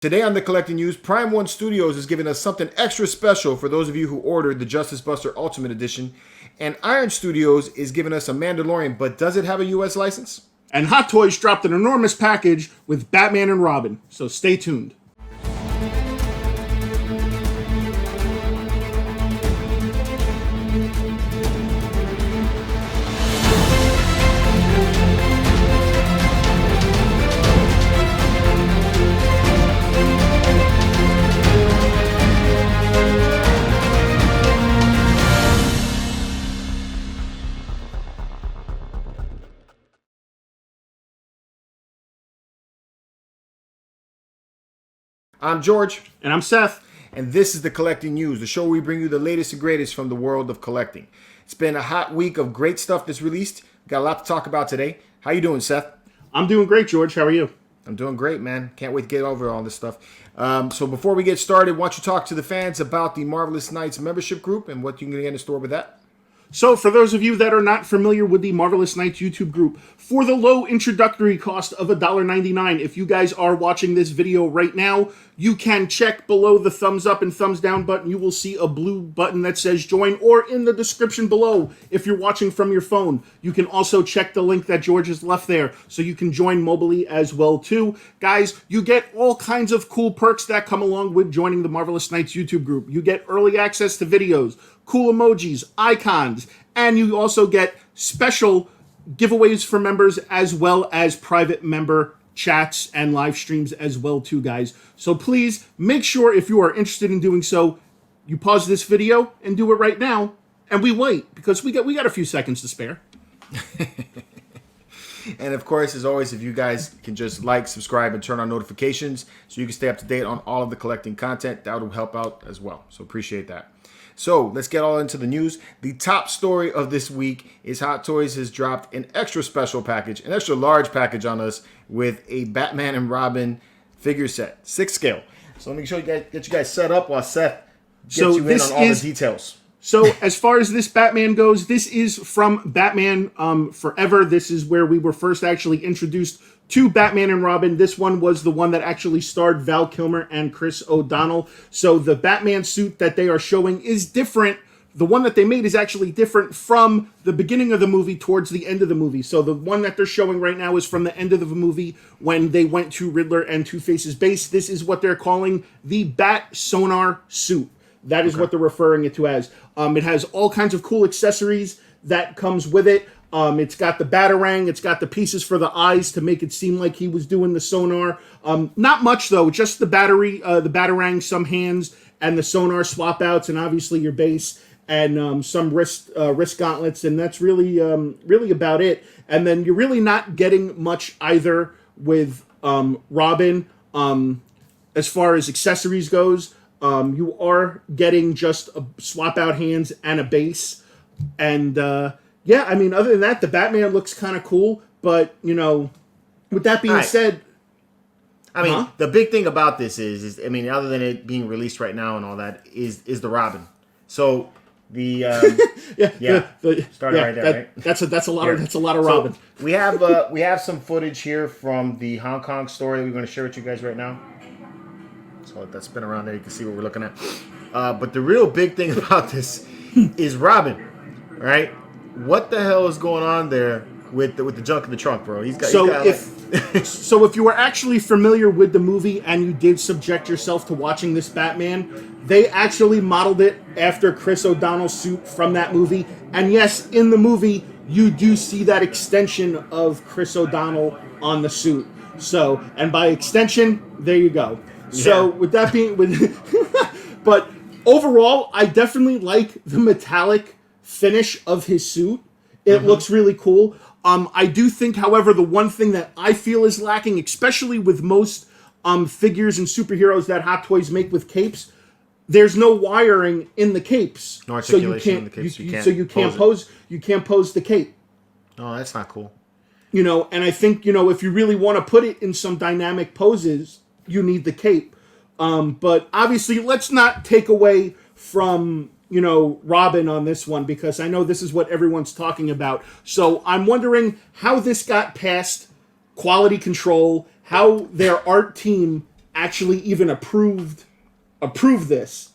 Today on the Collecting News, Prime 1 Studios is giving us something extra special for those of you who ordered the Justice Buster Ultimate Edition. And Iron Studios is giving us a Mandalorian, but does it have a US license? And Hot Toys dropped an enormous package with Batman and Robin, so stay tuned. I'm George. And I'm Seth. And this is the Collecting News, the show where we bring you the latest and greatest from the world of collecting. It's been a hot week of great stuff that's released. We've got a lot to talk about today. How you doing, Seth? I'm doing great, George. How are you? I'm doing great, man. Can't wait to get over all this stuff. So before we get started, why don't you talk to the fans about the Marvelous Knights membership group and what you can get in the store with that? So, for those of you that are not familiar with the Marvelous Knights YouTube group, for the low introductory cost of $1.99, if you guys are watching this video right now, you can check below the thumbs up and thumbs down button. You will see a blue button that says join, or in the description below if you're watching from your phone. You can also check the link that George has left there so you can join mobily as well too. Guys, you get all kinds of cool perks that come along with joining the Marvelous Knights YouTube group. You get early access to videos, cool emojis, icons, and you also get special giveaways for members as well as private member chats and live streams as well too, guys. So please make sure, if you are interested in doing so, you pause this video and do it right now, and we wait because we got a few seconds to spare. And of course, as always, if you guys can just like, subscribe, and turn on notifications so you can stay up to date on all of the collecting content, that would help out as well. So appreciate that. So let's get all into the news. The top story of this week is Hot Toys has dropped an extra special package, an extra large package on us with a Batman and Robin figure set, 6 scale. So let me show you guys, get you guys set up while Seth gets you in on all the details. So as far as this Batman goes, this is from Batman Forever. This is where we were first actually introduced to Batman and Robin. This one was the one that actually starred Val Kilmer and Chris O'Donnell. So the Batman suit that they are showing is different. The one that they made is actually different from the beginning of the movie towards the end of the movie. So the one that they're showing right now is from the end of the movie when they went to Riddler and Two-Face's base. This is what they're calling the Bat Sonar suit. That is what they're referring it to as. It has all kinds of cool accessories that comes with it. It's got the Batarang. It's got the pieces for the eyes to make it seem like he was doing the sonar. Not much, though. Just the battery, the Batarang, some hands, and the sonar swap outs, and obviously your base, and some wrist gauntlets, and that's really about it. And then you're really not getting much either with Robin as far as accessories goes. You are getting just a swap out hands and a base. And, yeah, I mean, other than that, the Batman looks kind of cool. But, you know, with that being said... I mean, the big thing about this is, I mean, other than it being released right now and all that, is the Robin. So, the... started right there, right? That's a lot of Robin. So we have some footage here from the Hong Kong store that we're going to share with you guys right now. So let that spin around there. You can see what we're looking at. But the real big thing about this is Robin, right? What the hell is going on there with the junk in the trunk, bro? So if you were actually familiar with the movie and you did subject yourself to watching this Batman, they actually modeled it after Chris O'Donnell's suit from that movie. And yes, in the movie, you do see that extension of Chris O'Donnell on the suit. So, and by extension, there you go. So with that being but overall, I definitely like the metallic finish of his suit. It looks really cool. I do think, however, the one thing that I feel is lacking, especially with most figures and superheroes that Hot Toys make with capes, there's no wiring in the capes. No articulation in the capes. So you can't pose the cape. Oh, that's not cool. You know, and I think, you know, if you really want to put it in some dynamic poses, you need the cape. But obviously, let's not take away from, you know, Robin on this one, because I know this is what everyone's talking about. So I'm wondering how this got past quality control, how their art team actually even approved this.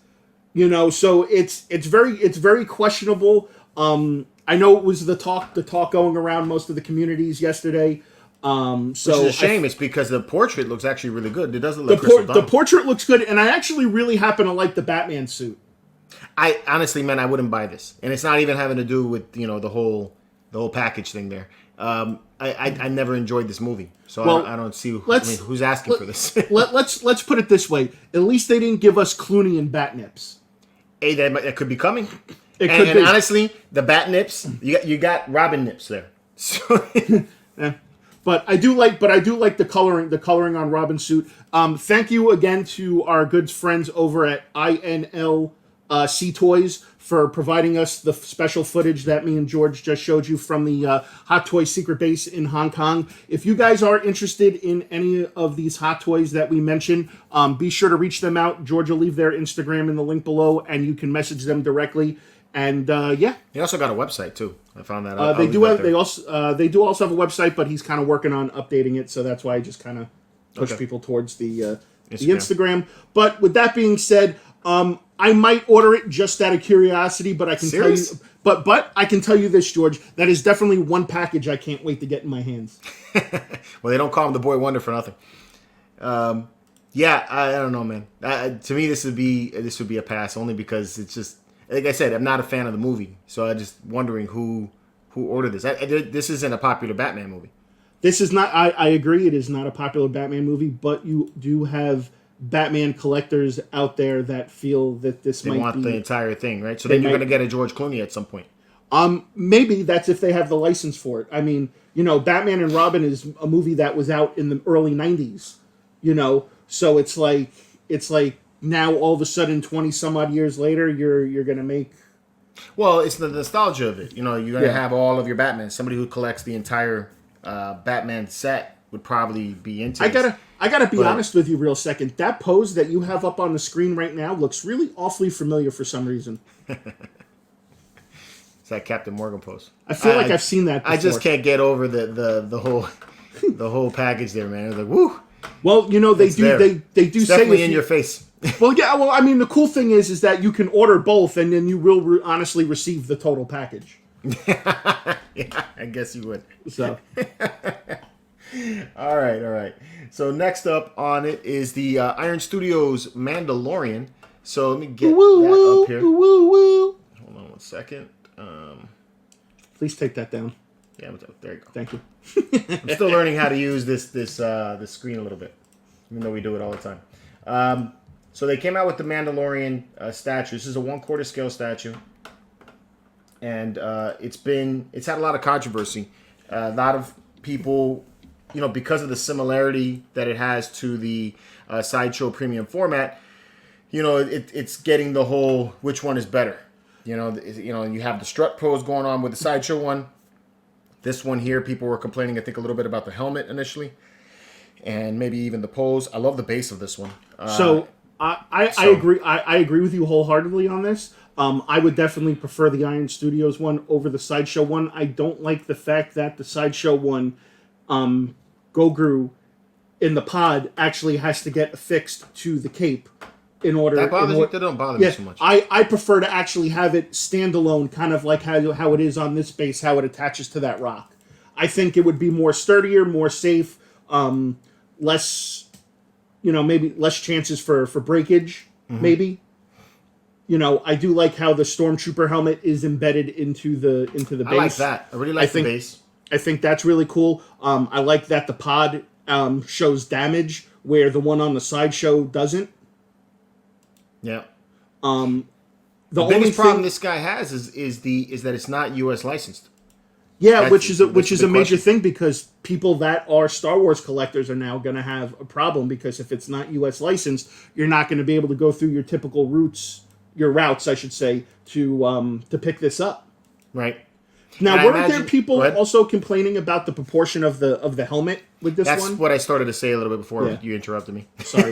You know, so it's very questionable. I know it was the talk going around most of the communities yesterday. So Which is a shame. It's because the portrait looks actually really good. It doesn't look the portrait looks good, and I actually really happen to like the Batman suit. I honestly, man, I wouldn't buy this, and it's not even having to do with the whole package thing there. I never enjoyed this movie, so Well, I don't see who's asking for this. let's put it this way: at least they didn't give us Clooney and Batnips. Hey, that could be coming. It and, could be. Honestly, the bat nips, you got Robin nips there. So Yeah. But I do like the coloring on Robin's suit. Thank you again to our good friends over at INLC Toys for providing us the special footage that me and George just showed you from the Hot Toys secret base in Hong Kong. If you guys are interested in any of these Hot Toys that we mentioned, be sure to reach them out. George will leave their Instagram in the link below, and you can message them directly. And yeah, he also got a website too. I found that out. they do have. They also have a website, but he's kind of working on updating it. So that's why I just kind of push people towards the Instagram. But with that being said, I might order it just out of curiosity. But I can tell you, but I can tell you this, George, that is definitely one package I can't wait to get in my hands. Well, they don't call him the Boy Wonder for nothing. Yeah, I don't know, man. To me, this would be a pass only because it's just. Like I said, I'm not a fan of the movie, so I'm just wondering who ordered this. This isn't a popular Batman movie. This is not. I agree. It is not a popular Batman movie, but you do have Batman collectors out there that feel that they want the entire thing, right? So then you're going to get a George Clooney at some point. Maybe that's if they have the license for it. I mean, Batman and Robin is a movie that was out in the early '90s. So it's like. Now all of a sudden, 20 some odd years later, you're gonna make. Well, it's the nostalgia of it. You're gonna have all of your Batman. Somebody who collects the entire Batman set would probably be into. I gotta be honest with you, real second. That pose that you have up on the screen right now looks really awfully familiar for some reason. It's that Captain Morgan pose. I feel like I've seen that before. I just can't get over the whole package there, man. It's like woo. Well, they do it's say definitely in your face. Well, yeah. Well, I mean, the cool thing is that you can order both, and then you will honestly receive the total package. Yeah, I guess you would. So, all right. So next up on it is the Iron Studios Mandalorian. So let me get that up here. Hold on one second. Please take that down. Yeah, there you go. Thank you. I'm still learning how to use this screen a little bit, even though we do it all the time. So they came out with the Mandalorian statue. This is a 1/4 scale statue, and it's had a lot of controversy. A lot of people, because of the similarity that it has to the Sideshow premium format, it's getting the whole which one is better. You have the strut pose going on with the Sideshow one. This one here, people were complaining, I think, a little bit about the helmet initially, and maybe even the pose. I love the base of this one. I agree. I agree with you wholeheartedly on this. I would definitely prefer the Iron Studios one over the Sideshow one. I don't like the fact that the Sideshow one, Goguru in the pod actually has to get affixed to the cape in order. That bothers you? That don't bother me so much. I prefer to actually have it standalone, kind of like how it is on this base, how it attaches to that rock. I think it would be more sturdier, more safe, less. Maybe less chances for breakage, maybe. I do like how the Stormtrooper helmet is embedded into the base. I like that. I really like the base. I think that's really cool. I like that the pod shows damage where the one on the Sideshow doesn't. Yeah. The biggest problem this guy has is that it's not U.S. licensed. Yeah, which is a major thing because people that are Star Wars collectors are now going to have a problem because if it's not U.S. licensed, you're not going to be able to go through your typical routes, I should say, to pick this up. Right. Now, weren't there people also complaining about the proportion of the helmet with this one? That's what I started to say a little bit before you interrupted me. Sorry.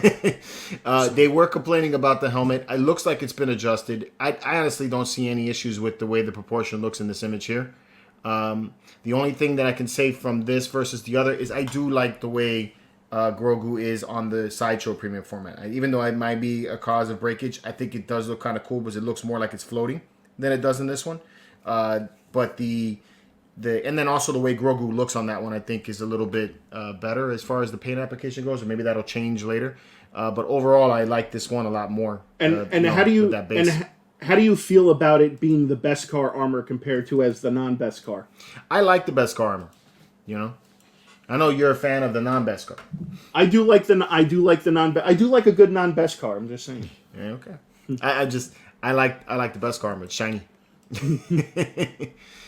They were complaining about the helmet. It looks like it's been adjusted. I honestly don't see any issues with the way the proportion looks in this image here. The only thing that I can say from this versus the other is I do like the way Grogu is on the Sideshow premium format. Even though it might be a cause of breakage, I think it does look kind of cool because it looks more like it's floating than it does in this one. But and then also the way Grogu looks on that one, I think, is a little bit better as far as the paint application goes, or maybe that'll change later. But overall, I like this one a lot more. How do you feel about it being the Beskar armor compared to as the non-Beskar? I like the Beskar armor. You know, I know you're a fan of the non-Beskar. I do like a good non-Beskar. I'm just saying. Yeah, okay. I like the Beskar armor. It's shiny.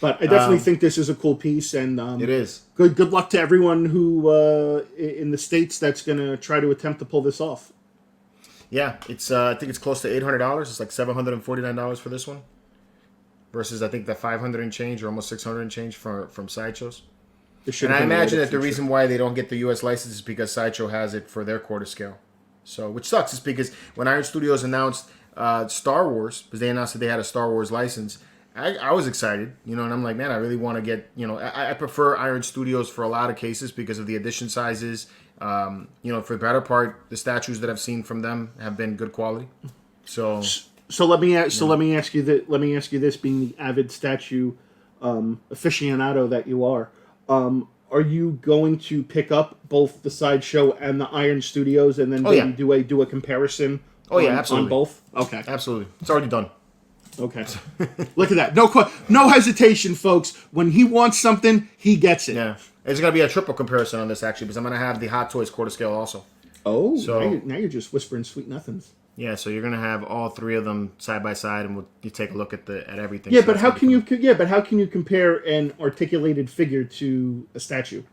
But I definitely think this is a cool piece, and it is. Good luck to everyone who in the States that's going to try to attempt to pull this off. Yeah, it's I think it's close to $800. It's like $749 for this one, versus I think the $500 and change or almost $600 and change from Sideshows. And I imagine that the reason why they don't get the U.S. license is because Sideshow has it for their quarter scale. So, which sucks, is because when Iron Studios announced Star Wars, because they announced that they had a Star Wars license, I was excited, you know, and I'm like, man, I really want to get, you know, I prefer Iron Studios for a lot of cases because of the edition sizes. You know, for the better part, the statues that I've seen from them have been good quality. So let me ask you this, being the avid statue aficionado that you are you going to pick up both the Sideshow and the Iron Studios and then do a comparison? Absolutely. On both? Okay. Absolutely. It's already done. Okay. Look at that. No hesitation, folks. When he wants something, he gets it. Yeah. It's going to be a triple comparison on this, actually, because I'm going to have the Hot Toys quarter scale also. Oh, so now you're just whispering sweet nothings. Yeah, so you're going to have all three of them side by side, and you take a look at everything. Yeah, so but how can you compare an articulated figure to a statue?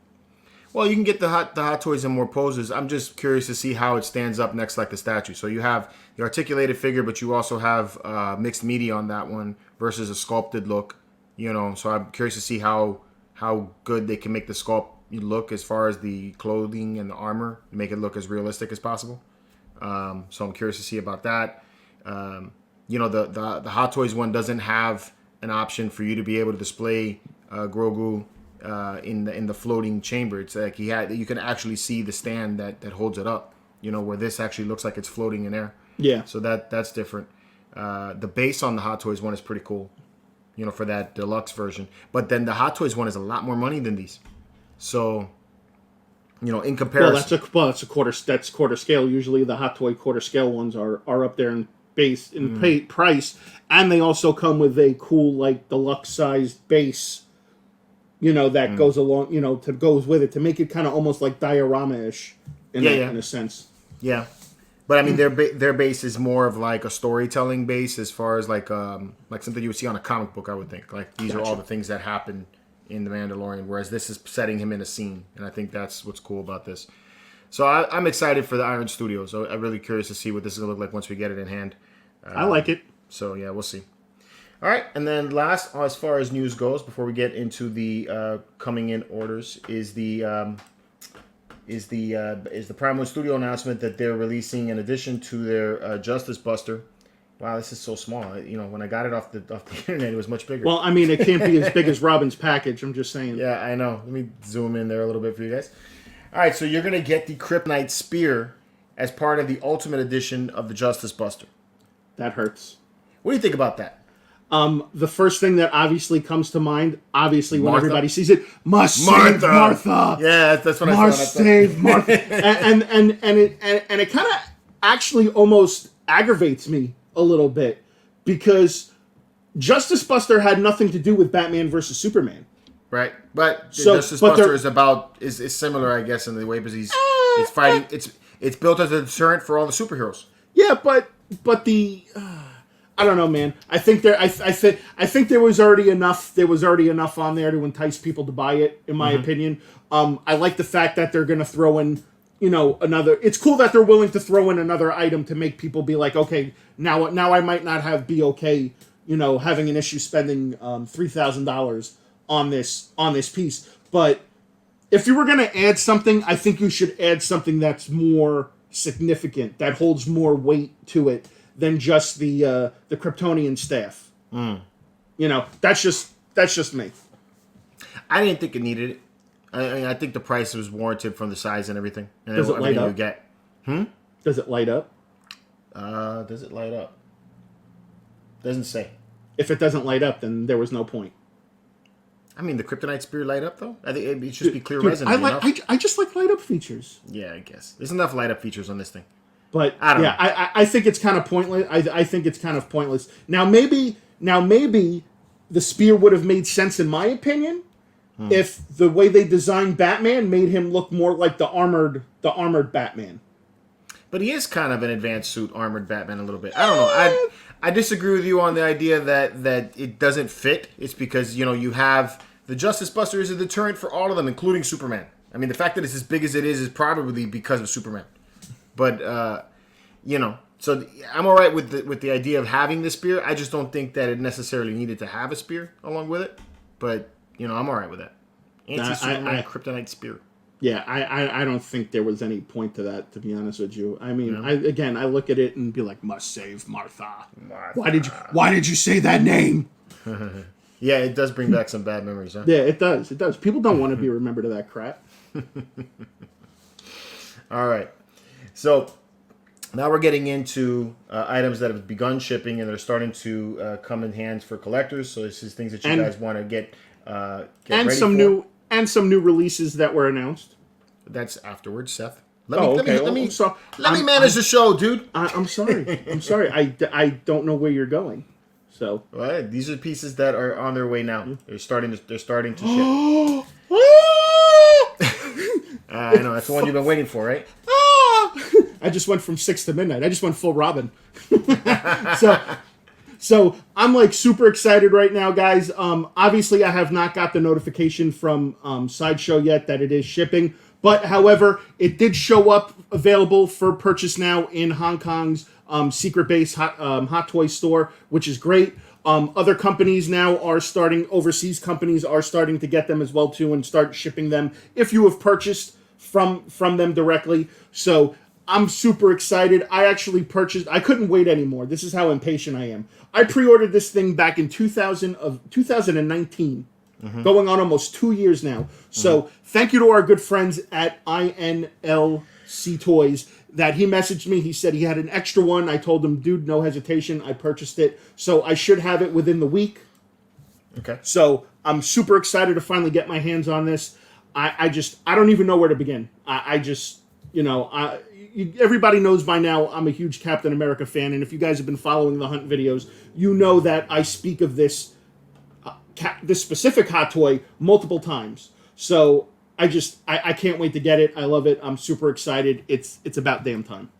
Well, you can get the Hot Toys in more poses. I'm just curious to see how it stands up next like the statue. So you have the articulated figure, but you also have mixed media on that one versus a sculpted look. You know, so I'm curious to see how good they can make the sculpt look as far as the clothing and the armor, make it look as realistic as possible. So I'm curious to see about that. You know, the Hot Toys one doesn't have an option for you to be able to display Grogu in the floating chamber. It's like you can actually see the stand that holds it up. You know, where this actually looks like it's floating in air. Yeah. So that's different. The base on the Hot Toys one is pretty cool. You know, for that deluxe version. But then the Hot Toys one is a lot more money than these. So, you know, in comparison, that's quarter scale. Usually, the Hot Toy quarter scale ones are up there in base price, and they also come with a cool like deluxe sized base. You know, that goes along. You know, goes with it to make it kind of almost like diorama-ish in a sense. Yeah. But I mean, their base is more of like a storytelling base, as far as like something you would see on a comic book. I would think like these are all the things that happen in the Mandalorian, whereas this is setting him in a scene, and I think that's what's cool about this. So I'm excited for the Iron Studios. So I'm really curious to see what this is gonna look like once we get it in hand. I like it. So yeah, we'll see. All right, and then last, as far as news goes, before we get into the coming in orders, is the Prime One Studio announcement that they're releasing, in addition to their Justice Buster. Wow, this is so small. You know, when I got it off the internet, it was much bigger. Well, I mean, it can't be as big as Robin's package. I'm just saying. Yeah, I know. Let me zoom in there a little bit for you guys. All right, so you're gonna get the Kryptonite Spear as part of the Ultimate Edition of the Justice Buster. That hurts. What do you think about that? The first thing that obviously comes to mind, when Martha? everybody sees it, save Martha. Yeah, that's what I thought. Save Martha. and it kind of actually almost aggravates me a little bit, because Justice Buster had nothing to do with Batman versus Superman. Right, but Justice Buster is similar, I guess, in the way, because he's fighting. It's built as a deterrent for all the superheroes. Yeah, but the. I don't know, man. I think there was already enough. There was already enough on there to entice people to buy it, in my opinion. I like the fact that they're going to throw in, you know, another. It's cool that they're willing to throw in another item to make people be like, okay, now I might not be okay, you know, having an issue spending $3,000 on this piece. But if you were going to add something, I think you should add something that's more significant, that holds more weight to it than just the Kryptonian staff. You know, that's just me. I didn't think it needed it. I think the price was warranted from the size and everything. And Does it light everything up? you get. Does it light up? Does it light up? Doesn't say. If it doesn't light up, then there was no point. I mean, the kryptonite spear light up though. I think it should be clear Dude, resonant enough. I just like light up features. Yeah, I guess there's enough light up features on this thing. But I don't know. I think it's kind of pointless. I think it's kind of pointless. Now maybe the spear would have made sense in my opinion if the way they designed Batman made him look more like the armored Batman. But he is kind of an advanced suit armored Batman a little bit. I don't know. I disagree with you on the idea that it doesn't fit. It's because, you have the Justice Buster is a deterrent for all of them, including Superman. I mean, the fact that it's as big as it is probably because of Superman. But, so I'm all right with the idea of having the spear. I just don't think that it necessarily needed to have a spear along with it. But, I'm all right with that. Anti-Superman kryptonite spear. Yeah, I don't think there was any point to that, to be honest with you. I mean, I look at it and be like, must save Martha. Why did you say that name? Yeah, it does bring back some bad memories, huh? Yeah, it does. It does. People don't want to be remembered of that crap. All right. So now we're getting into items that have begun shipping and they're starting to come in hands for collectors. So this is things that you guys want to get ready for. And some new releases that were announced. That's afterwards, Seth. Let me manage the show, dude. I'm sorry. I'm sorry. I don't know where you're going. So well, these are pieces that are on their way now. They're starting to ship. I know that's the one you've been waiting for, right? I just went from 6 to midnight. I just went full Robin. So I'm like super excited right now, guys. Obviously, I have not got the notification from Sideshow yet that it is shipping. But however, it did show up available for purchase now in Hong Kong's secret base Hot Toy store, which is great. Other companies now are starting, overseas companies are starting to get them as well too and start shipping them if you have purchased from them directly. So I'm super excited. I actually purchased, I couldn't wait anymore. This is how impatient I am. I pre-ordered this thing back in 2019. Going on almost 2 years now. So thank you to our good friends at INLC Toys that he messaged me. He said he had an extra one. I told him, dude, no hesitation. I purchased it. So I should have it within the week. Okay. So I'm super excited to finally get my hands on this. I don't even know where to begin. Everybody knows by now I'm a huge Captain America fan. And if you guys have been following the Hunt videos, you know that I speak of this specific hot toy multiple times. So I can't wait to get it. I love it. I'm super excited. It's about damn time.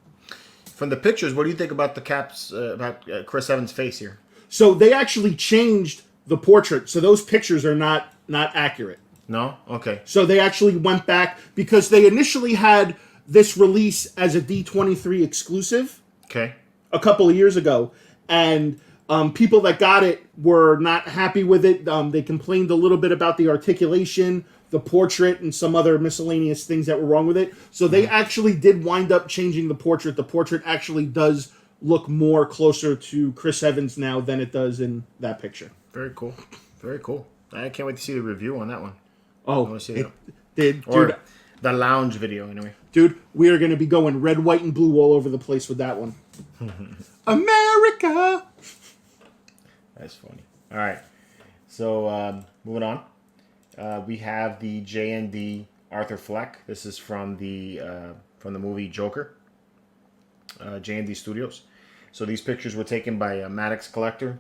From the pictures, what do you think about the Cap's about Chris Evans' face here? So they actually changed the portrait. So those pictures are not accurate. No? Okay. So they actually went back because they initially had this release as a D23 exclusive. Okay. A couple of years ago, and people that got it were not happy with it. They complained a little bit about the articulation, the portrait, and some other miscellaneous things that were wrong with it. So they actually did wind up changing the portrait. The portrait actually does look more closer to Chris Evans now than it does in that picture. Very cool. Very cool. I can't wait to see the review on that one. Oh, I want to see that. Dude, the lounge video, anyway. Dude, we are going to be going red, white, and blue all over the place with that one. America! That's funny. All right. So, moving on. We have the J&D Arthur Fleck. This is from the movie Joker. J&D Studios. So these pictures were taken by Maddox Collector,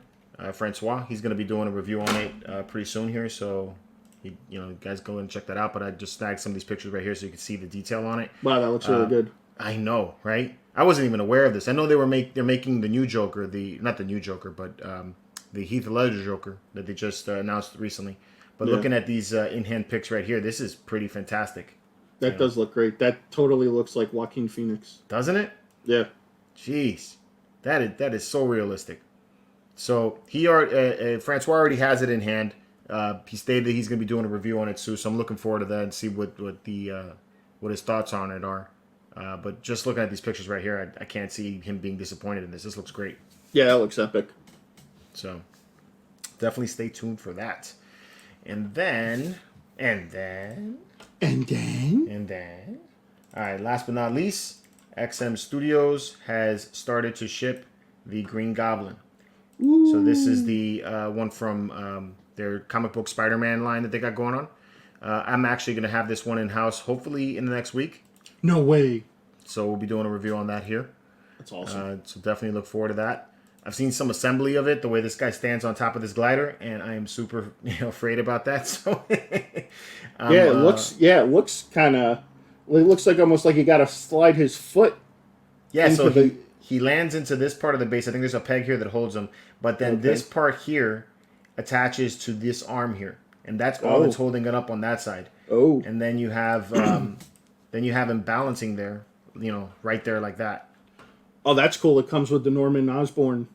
Francois. He's going to be doing a review on it pretty soon here. So, you guys go and check that out. But I just snagged some of these pictures right here so you can see the detail on it. Wow, that looks really good. I know, right? I wasn't even aware of this. I know they're making the new Joker, not the new Joker, but the Heath Ledger Joker that they just announced recently. But looking at these in-hand pics right here, this is pretty fantastic. That does look great. That totally looks like Joaquin Phoenix. Doesn't it? Yeah. Jeez. That is so realistic. So Francois already has it in hand. He stated that he's going to be doing a review on it soon, so I'm looking forward to that and see what his thoughts on it are. But just looking at these pictures right here, I can't see him being disappointed in this. This looks great. Yeah, that looks epic. So definitely stay tuned for that. And then And then? And then, all right, last but not least, XM Studios has started to ship the Green Goblin. Ooh. So this is the one from their comic book Spider-Man line that they got going on. I'm actually going to have this one in-house hopefully in the next week. No way. So we'll be doing a review on that here. That's awesome. So definitely look forward to that. I've seen some assembly of it, the way this guy stands on top of this glider, and I am super afraid about that. So it looks kind of. It looks like almost like you got to slide his foot. Yeah, so he lands into this part of the base. I think there's a peg here that holds him, but then this part here attaches to this arm here, and that's all that's holding it up on that side. Oh, and then you have him balancing there, right there like that. Oh, that's cool. It comes with the Norman Osborn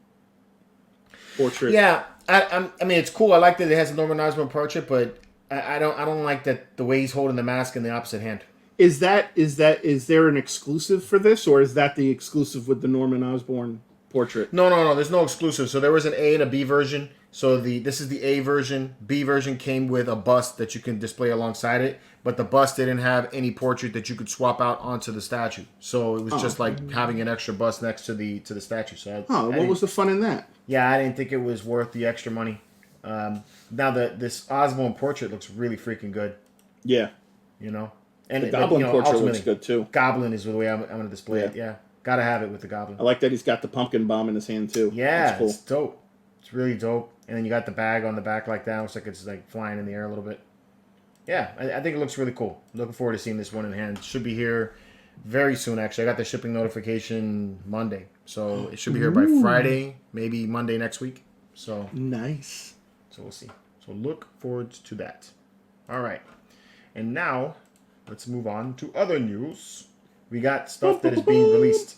portrait. Yeah, I mean it's cool. I like that it has a Norman Osborn portrait, but I don't like that the way he's holding the mask in the opposite hand. Is there an exclusive for this, or is that the exclusive with the Norman Osborn portrait? No. There's no exclusive. So there was an A and a B version. So this is the A version. B version came with a bust that you can display alongside it, but the bust didn't have any portrait that you could swap out onto the statue. So it was just like having an extra bust next to the statue. So what was the fun in that? Yeah, I didn't think it was worth the extra money. Now this Osborn portrait looks really freaking good. Yeah, And the Goblin portrait looks good too. Goblin is the way I'm going to display it. Yeah, gotta have it with the Goblin. I like that he's got the pumpkin bomb in his hand too. Yeah, that's cool. It's dope. It's really dope. And then you got the bag on the back like that. Looks like it's like flying in the air a little bit. Yeah, I think it looks really cool. Looking forward to seeing this one in hand. Should be here very soon, actually. I got the shipping notification Monday. So it should be here by Friday, maybe Monday next week. So nice. So we'll see. So look forward to that. All right. And now, let's move on to other news. We got stuff that is being released.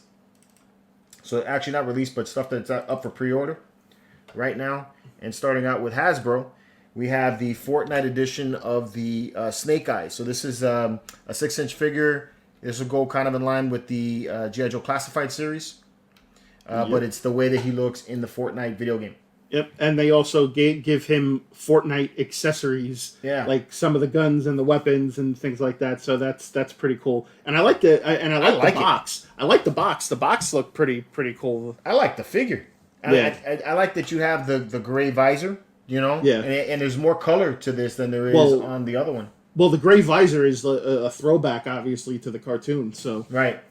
So actually not released, but stuff that's up for pre-order right now. And starting out with Hasbro, we have the Fortnite edition of the Snake Eyes. So this is a 6-inch figure. This will go kind of in line with the G.I. Joe Classified series. But it's the way that he looks in the Fortnite video game. Yep, and they also give him Fortnite accessories, like some of the guns and the weapons and things like that. So that's pretty cool. And I like the box. I like the box. The box looked pretty cool. I like the figure. I like that you have the gray visor. Yeah, and there's more color to this than there is on the other one. Well, the gray visor is a throwback, obviously, to the cartoon. So right.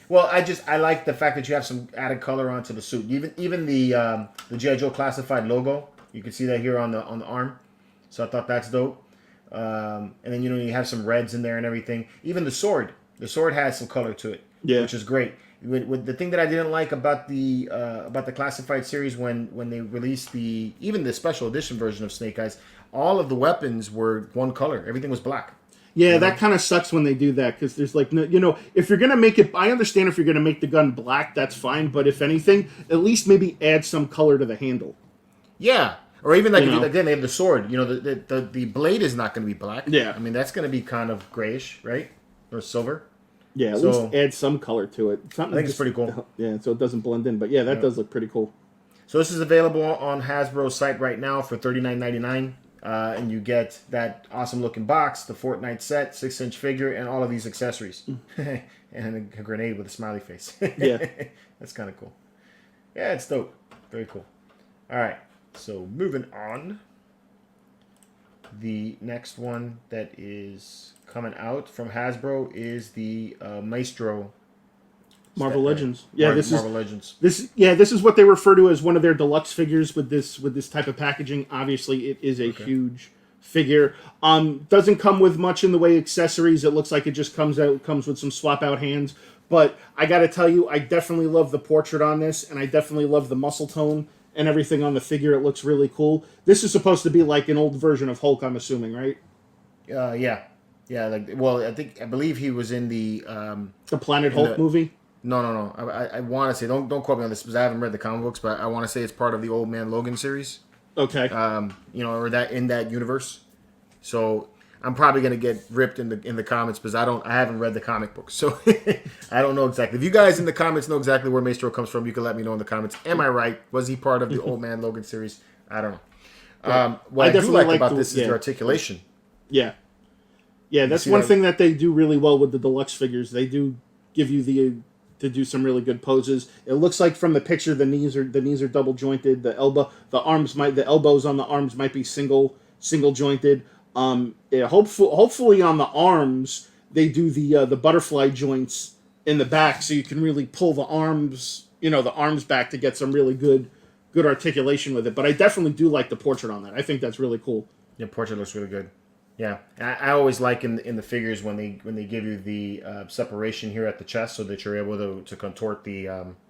Well, I like the fact that you have some added color onto the suit. Even the G.I. Joe Classified logo, you can see that here on the arm. So I thought that's dope. And then you have some reds in there and everything. Even the sword has some color to it, which is great. With the thing that I didn't like about the Classified series when they released the special edition version of Snake Eyes, all of the weapons were one color. Everything was black. Yeah, that kind of sucks when they do that because there's like no, if you're gonna make it, I understand if you're gonna make the gun black, that's fine. But if anything, at least maybe add some color to the handle. Yeah, or even like again they have the sword. The blade is not going to be black. Yeah, I mean that's going to be kind of grayish, right, or silver. Yeah, at least add some color to it. I think it's pretty cool. Yeah, so it doesn't blend in. But yeah, that does look pretty cool. So this is available on Hasbro's site right now for $39.99. And you get that awesome looking box, the Fortnite set, 6-inch figure, and all of these accessories. And a grenade with a smiley face. Yeah. That's kind of cool. Yeah, it's dope. Very cool. All right. So moving on. The next one that is coming out from Hasbro is the Maestro Marvel Legends. Yeah, Marvel Legends. This is what they refer to as one of their deluxe figures with this type of packaging. Obviously, it is a huge figure. Doesn't come with much in the way of accessories. It looks like it just comes with some swap out hands. But I got to tell you, I definitely love the portrait on this, and I definitely love the muscle tone and everything on the figure. It looks really cool. This is supposed to be like an old version of Hulk, I'm assuming, right? Yeah. I believe he was in the Planet Hulk movie. No. I want to say don't quote me on this because I haven't read the comic books, but I want to say it's part of the Old Man Logan series. Okay. Or that in that universe. So I'm probably gonna get ripped in the comments because I haven't read the comic books, so I don't know exactly. If you guys in the comments know exactly where Maestro comes from, you can let me know in the comments. Am I right? Was he part of the Old Man Logan series? I don't know. What I do like about this is the articulation. Yeah. Yeah, You that's see one that? thing that they do really well with the deluxe figures. They do give you to do some really good poses. It looks like from the picture the knees are double jointed. The elbows on the arms might be single jointed. Hopefully on the arms they do the butterfly joints in the back, so you can really pull the arms back to get some really good articulation with it. But I definitely do like the portrait on that. I think that's really cool. Your portrait looks really good. Yeah, I always like in the figures when they give you the separation here at the chest, so that you're able to contort the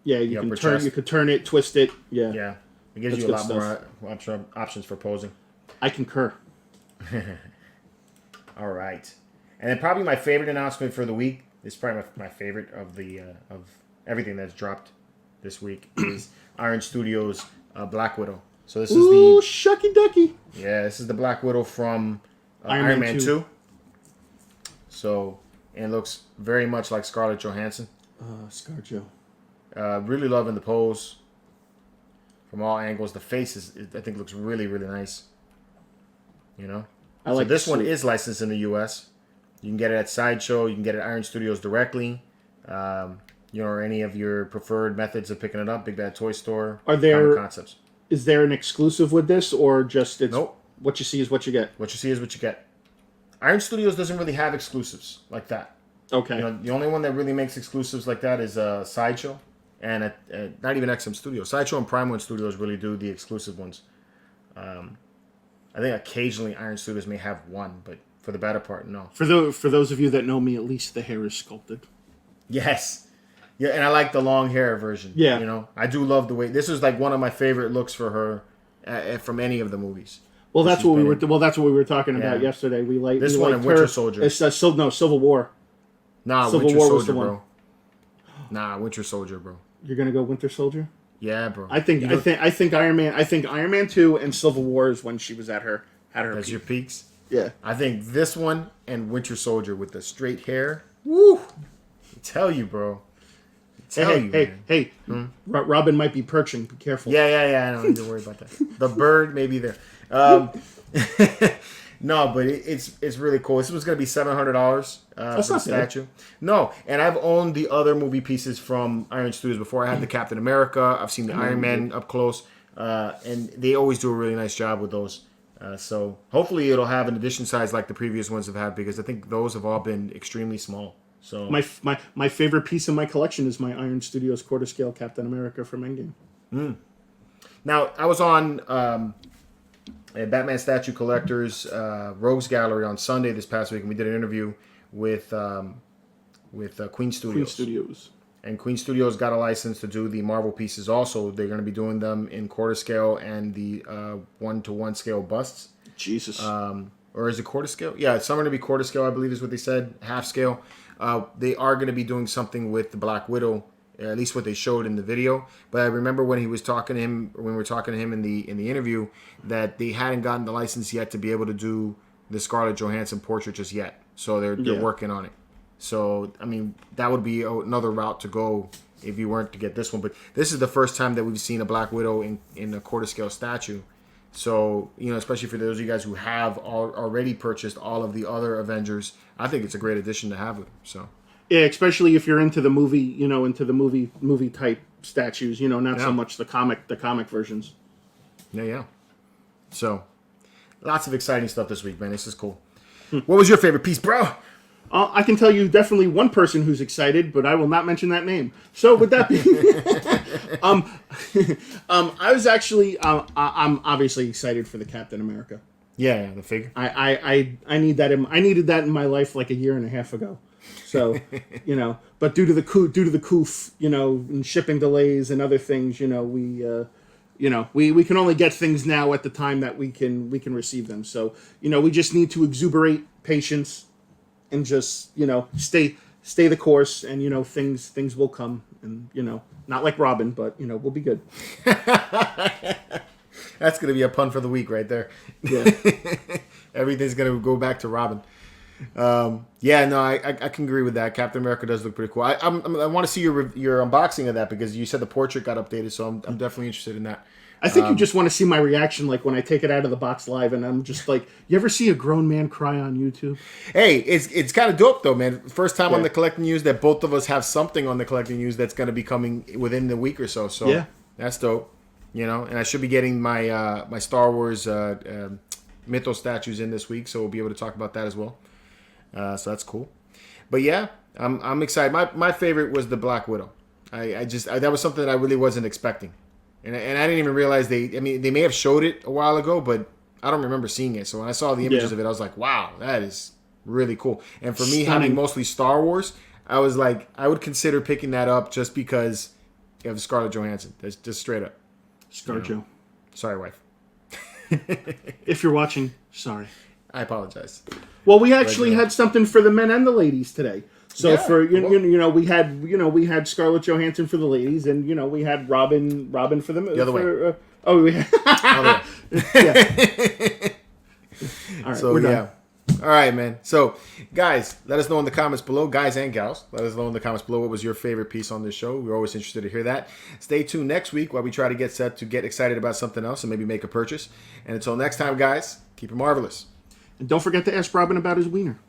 You upper can turn chest. you could turn it, twist it. Yeah, Yeah, it gives That's you a good lot more options for posing. I concur. All right, and then probably my favorite announcement for the week is probably my favorite of the of everything that's dropped this week is Iron Studios Black Widow. So this is Ooh, shucky ducky. this is the Black Widow from Iron Man 2. So, and it looks very much like Scarlett Johansson. ScarJo. Really loving the pose from all angles. The face I think looks really, really nice. You know? I like so this the one suit. is licensed in the U.S. You can get it at Sideshow. You can get it at Iron Studios directly. Or any of your preferred methods of picking it up. Big Bad Toy Store. Are there- Comic Concepts. Is there an exclusive with this, or just it's Nope. what you see is what you get? What you see is what you get. Iron Studios doesn't really have exclusives like that. Okay. The only one that really makes exclusives like that is Sideshow, and not even XM Studios. Sideshow and Prime One Studios really do the exclusive ones. I think occasionally Iron Studios may have one, but for the better part, no. For those of you that know me, at least the hair is sculpted. Yes, yeah, and I like the long hair version. Yeah. I do love the way this is like one of my favorite looks for her from any of the movies. Well, that's She's what we been were. Well, that's what we were talking about Yeah. yesterday. We like This we one liked and Winter her. Soldier. It's Civil War. Nah, Civil Winter War was Soldier, the one. bro. Nah, Winter Soldier, bro. You're gonna go Winter Soldier. Yeah, bro. I think Iron Man 2 and Civil War is when she was at her That's peak. your peaks. Yeah. I think this one and Winter Soldier with the straight hair. Woo! I tell you, bro. Hey, Robin might be perching. Be careful. Yeah. I don't need to worry about that. The bird may be there. No, but it's really cool. This was going to be $700 for That's the not bad. statue. No, and I've owned the other movie pieces from Iron Studios before. I had the Captain America. I've seen the Iron Man up close, and they always do a really nice job with those. So hopefully it'll have an edition size like the previous ones have had, because I think those have all been extremely small. So My favorite piece in my collection is my Iron Studios quarter scale Captain America from Endgame. Now, I was on a Batman Statue Collectors Rogues Gallery on Sunday this past week, and we did an interview with Queen Studios. Queen Studios. And Queen Studios got a license to do the Marvel pieces also. They're going to be doing them in quarter scale and the 1-to-1 scale busts. Jesus. Or is it quarter scale? Yeah, some are going to be quarter scale, I believe is what they said, half scale. They are going to be doing something with the Black Widow, at least what they showed in the video. But I remember when we were talking to him in the interview, that they hadn't gotten the license yet to be able to do the Scarlett Johansson portrait just yet. So they're working on it. So I mean, that would be another route to go if you weren't to get this one. But this is the first time that we've seen a Black Widow in a quarter scale statue. So, especially for those of you guys who have already purchased all of the other Avengers, I think it's a great addition to have it. So, yeah, especially if you're into the movie, into the movie type statues, not so much the comic versions. Yeah. So, lots of exciting stuff this week, man. This is cool. What was your favorite piece, bro? I can tell you definitely one person who's excited, but I will not mention that name. So with that being, I was actually, I'm obviously excited for the Captain America. Yeah, the figure. I need that. I needed that in my life like a year and a half ago. So, but due to the coof, and shipping delays and other things, we can only get things now at the time that we can receive them. So, we just need to exuberate patience and just, stay the course, and, things will come, and, not like Robin, but, we'll be good. That's going to be a pun for the week right there. Yeah. Everything's going to go back to Robin. Yeah, no, I can agree with that. Captain America does look pretty cool. I want to see your unboxing of that because you said the portrait got updated, so I'm definitely interested in that. I think you just want to see my reaction, like when I take it out of the box live, and I'm just like, you ever see a grown man cry on YouTube? Hey, it's kind of dope though, man. First time on Yeah. the collecting news that both of us have something on the collecting news that's going to be coming within the week or so. So Yeah. that's dope. You know, and I should be getting my my Star Wars Mythos statues in this week, so we'll be able to talk about that as well. So that's cool. But yeah, I'm excited. My favorite was the Black Widow. That was something that I really wasn't expecting, and I didn't even realize they may have showed it a while ago, but I don't remember seeing it. So when I saw the images of it, I was like, wow, that is really cool. And for me, having mostly Star Wars, I was like, I would consider picking that up just because you have Scarlett Johansson. That's just straight up. ScarJo. Sorry, wife. If you're watching, sorry. I apologize. Well, we actually had something for the men and the ladies today. So for we had Scarlett Johansson for the ladies, and we had Robin for the other way. We had, yeah. All right, So we're done. All right, man. So, guys, let us know in the comments below, guys and gals. Let us know in the comments below what was your favorite piece on this show. We're always interested to hear that. Stay tuned next week while we try to get set to get excited about something else and maybe make a purchase. And until next time, guys, keep it marvelous. And don't forget to ask Robin about his wiener.